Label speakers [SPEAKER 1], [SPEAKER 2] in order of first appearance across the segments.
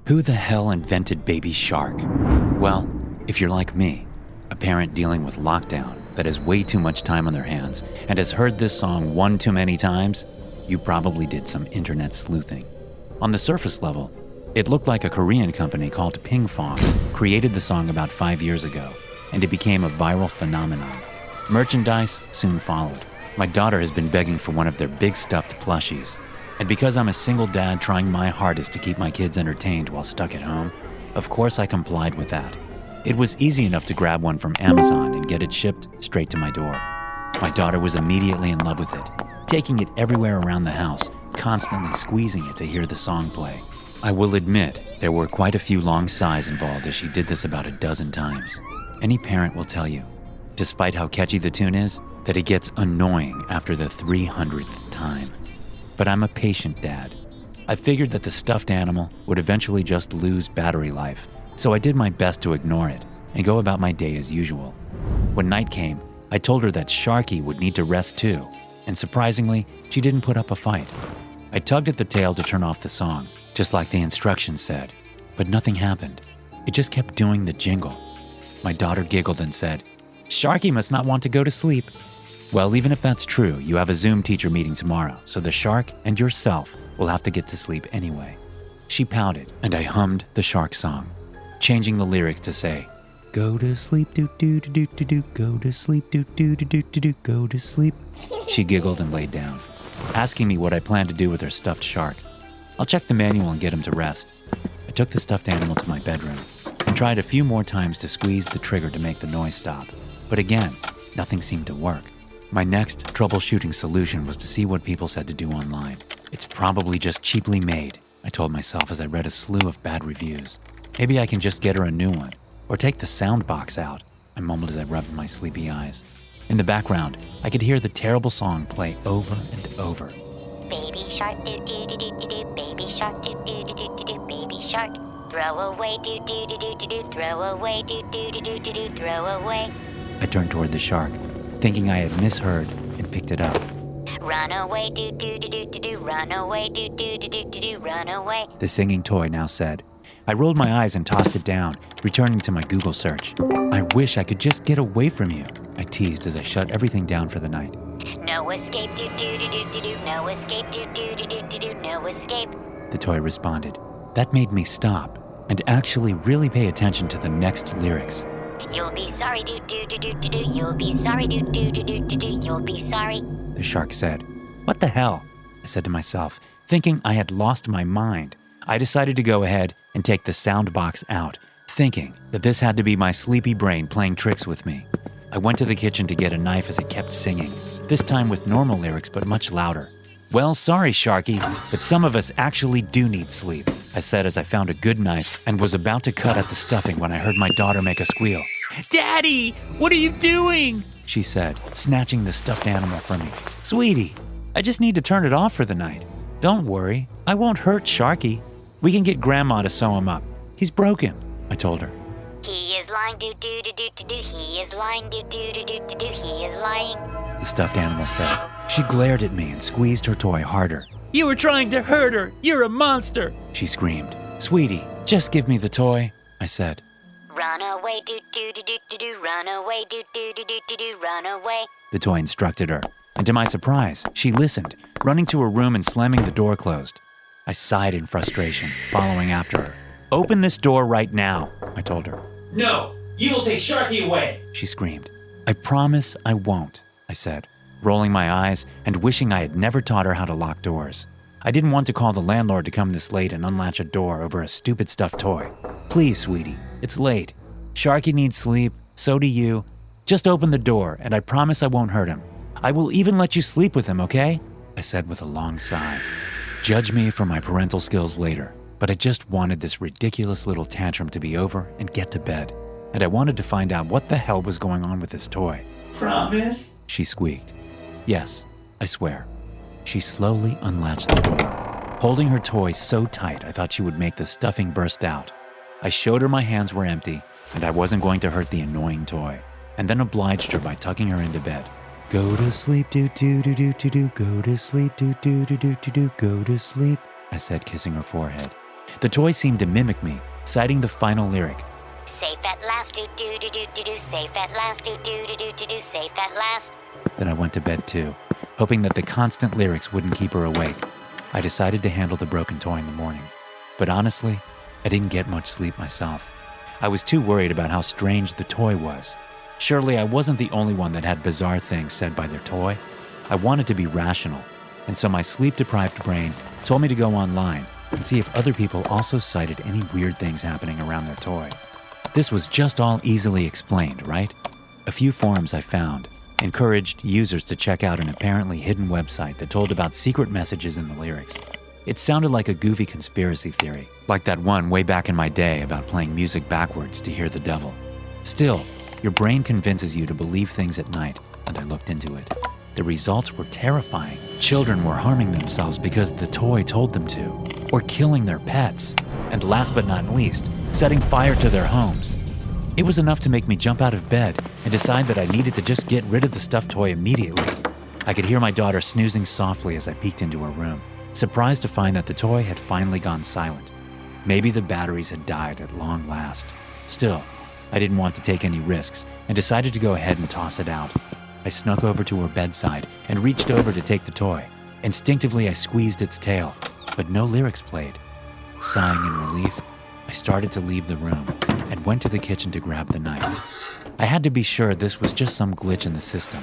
[SPEAKER 1] Who the hell invented Baby Shark? Well, if you're like me, a parent dealing with lockdown that has way too much time on their hands and has heard this song one too many times, you probably did some internet sleuthing. On the surface level, it looked like a Korean company called Pingfong created the song about 5 years ago, and it became a viral phenomenon. Merchandise soon followed. My daughter has been begging for one of their big stuffed plushies, and because I'm a single dad trying my hardest to keep my kids entertained while stuck at home, of course I complied with that. It was easy enough to grab one from Amazon and get it shipped straight to my door. My daughter was immediately in love with it, taking it everywhere around the house, constantly squeezing it to hear the song play. I will admit, there were quite a few long sighs involved as she did this about a dozen times. Any parent will tell you, despite how catchy the tune is, that it gets annoying after the 300th time. But I'm a patient dad. I figured that the stuffed animal would eventually just lose battery life, so I did my best to ignore it and go about my day as usual. When night came, I told her that Sharky would need to rest too, and surprisingly, she didn't put up a fight. I tugged at the tail to turn off the song, just like the instructions said, but nothing happened. It just kept doing the jingle. My daughter giggled and said, "Sharky must not want to go to sleep." Well, even if that's true, you have a Zoom teacher meeting tomorrow, so the shark and yourself will have to get to sleep anyway. She pouted, and I hummed the shark song, changing the lyrics to say, "Go to sleep, do-do-do-do-do-do, go to sleep, do-do-do-do-do-do, go to sleep." She giggled and laid down, asking me what I planned to do with her stuffed shark. I'll check the manual and get him to rest. I took the stuffed animal to my bedroom and tried a few more times to squeeze the trigger to make the noise stop. But again, nothing seemed to work. My next troubleshooting solution was to see what people said to do online. It's probably just cheaply made, I told myself as I read a slew of bad reviews. Maybe I can just get her a new one, or take the sound box out, I mumbled as I rubbed my sleepy eyes. In the background, I could hear the terrible song play over and over.
[SPEAKER 2] Baby shark, do do do do do do. Baby shark, do do do do do do. Baby shark, throw away, do do do do do do. Throw away, do do do do do do. Throw away.
[SPEAKER 1] I turned toward the shark, thinking I had misheard, and picked it up.
[SPEAKER 2] Run away, do do do do do do. Run away, do do do do do do. Run away.
[SPEAKER 1] The singing toy now said. I rolled my eyes and tossed it down, returning to my Google search. "I wish I could just get away from you," I teased as I shut everything down for the night.
[SPEAKER 2] No escape, do do do do do do. No escape, do do do do do do. No escape.
[SPEAKER 1] The toy responded. That made me stop and actually really pay attention to the next lyrics.
[SPEAKER 2] You'll be sorry, do do do do do do. You'll be sorry, do do do do do do. You'll be sorry.
[SPEAKER 1] The shark said. "What the hell?" I said to myself, thinking I had lost my mind. I decided to go ahead and take the sound box out, thinking that this had to be my sleepy brain playing tricks with me. I went to the kitchen to get a knife as it kept singing, this time with normal lyrics but much louder. "Well, sorry, Sharky, but some of us actually do need sleep," I said as I found a good knife and was about to cut at the stuffing when I heard my daughter make a squeal. "Daddy, what are you doing?" she said, snatching the stuffed animal from me. "Sweetie, I just need to turn it off for the night. Don't worry, I won't hurt Sharky. We can get Grandma to sew him up. He's broken," I told her.
[SPEAKER 2] He is lying, do do do do do do. He is lying, do do do do do do. He is lying.
[SPEAKER 1] The stuffed animal said. She glared at me and squeezed her toy harder. "You were trying to hurt her! You're a monster!" she screamed. "Sweetie, just give me the toy," I said.
[SPEAKER 2] Run away, do do do do do do. Run away, do do do do do do. Run away.
[SPEAKER 1] The toy instructed her, and to my surprise, she listened, running to her room and slamming the door closed. I sighed in frustration, following after her. "Open this door right now," I told her.
[SPEAKER 3] "No, you will take Sharky away,"
[SPEAKER 1] she screamed. "I promise I won't," I said, rolling my eyes and wishing I had never taught her how to lock doors. I didn't want to call the landlord to come this late and unlatch a door over a stupid stuffed toy. "Please, sweetie, it's late. Sharky needs sleep, so do you. Just open the door, and I promise I won't hurt him. I will even let you sleep with him, okay?" I said with a long sigh. Judge me for my parental skills later, but I just wanted this ridiculous little tantrum to be over and get to bed, and I wanted to find out what the hell was going on with this toy.
[SPEAKER 3] "Promise?"
[SPEAKER 1] She squeaked. "Yes, I swear." She slowly unlatched the door, holding her toy so tight I thought she would make the stuffing burst out. I showed her my hands were empty and I wasn't going to hurt the annoying toy, and then obliged her by tucking her into bed. "Go to sleep, do-do-do-do-do-do, go to sleep, do-do-do-do-do-do, go to sleep," I said, kissing her forehead. The toy seemed to mimic me, citing the final lyric.
[SPEAKER 2] Safe at last, do-do-do-do-do, safe at last, do-do-do-do-do, safe at last.
[SPEAKER 1] Then I went to bed too, hoping that the constant lyrics wouldn't keep her awake. I decided to handle the broken toy in the morning. But honestly, I didn't get much sleep myself. I was too worried about how strange the toy was. Surely I wasn't the only one that had bizarre things said by their toy. I wanted to be rational, and so my sleep-deprived brain told me to go online and see if other people also cited any weird things happening around their toy. This was just all easily explained, right? A few forums I found encouraged users to check out an apparently hidden website that told about secret messages in the lyrics. It sounded like a goofy conspiracy theory, like that one way back in my day about playing music backwards to hear the devil. Still, your brain convinces you to believe things at night, and I looked into it. The results were terrifying. Children were harming themselves because the toy told them to, or killing their pets, and last but not least, setting fire to their homes. It was enough to make me jump out of bed and decide that I needed to just get rid of the stuffed toy immediately. I could hear my daughter snoozing softly as I peeked into her room, surprised to find that the toy had finally gone silent. Maybe the batteries had died at long last. Still, I didn't want to take any risks and decided to go ahead and toss it out. I snuck over to her bedside and reached over to take the toy. Instinctively, I squeezed its tail, but no lyrics played. Sighing in relief, I started to leave the room and went to the kitchen to grab the knife. I had to be sure this was just some glitch in the system.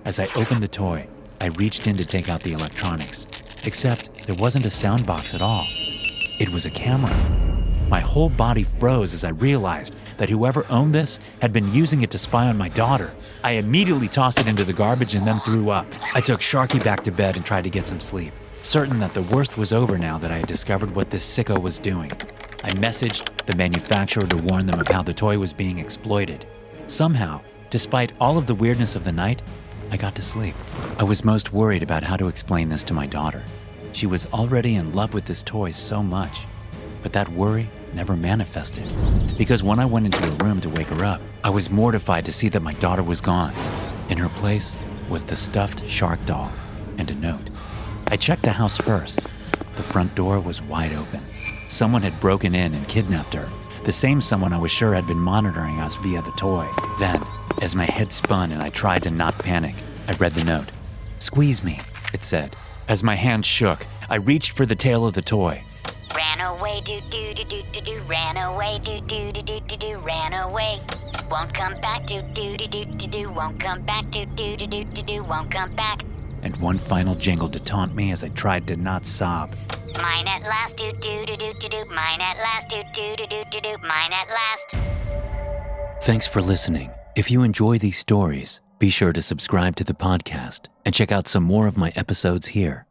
[SPEAKER 1] As I opened the toy, I reached in to take out the electronics, except there wasn't a sound box at all. It was a camera. My whole body froze as I realized that whoever owned this had been using it to spy on my daughter. I immediately tossed it into the garbage and then threw up. I took Sharky back to bed and tried to get some sleep, certain that the worst was over now that I had discovered what this sicko was doing. I messaged the manufacturer to warn them of how the toy was being exploited. Somehow, despite all of the weirdness of the night, I got to sleep. I was most worried about how to explain this to my daughter. She was already in love with this toy so much, but that worry never manifested, because when I went into her room to wake her up, I was mortified to see that my daughter was gone. In her place was the stuffed shark doll and a note. I checked the house first. The front door was wide open. Someone had broken in and kidnapped her, the same someone I was sure had been monitoring us via the toy. Then, as my head spun and I tried to not panic, I read the note. "Squeeze me," it said. As my hand shook, I reached for the tail of the toy.
[SPEAKER 2] Ran away, do-do-do-do-do-do, ran away, do-do-do-do-do-do, ran away. Won't come back, do-do-do-do-do, won't come back, do-do-do-do-do, won't come back.
[SPEAKER 1] And one final jingle to taunt me as I tried to not sob.
[SPEAKER 2] Mine at last, do-do-do-do-do, mine at last, do-do-do-do-do, mine at last.
[SPEAKER 1] Thanks for listening. If you enjoy these stories, be sure to subscribe to the podcast and check out some more of my episodes here.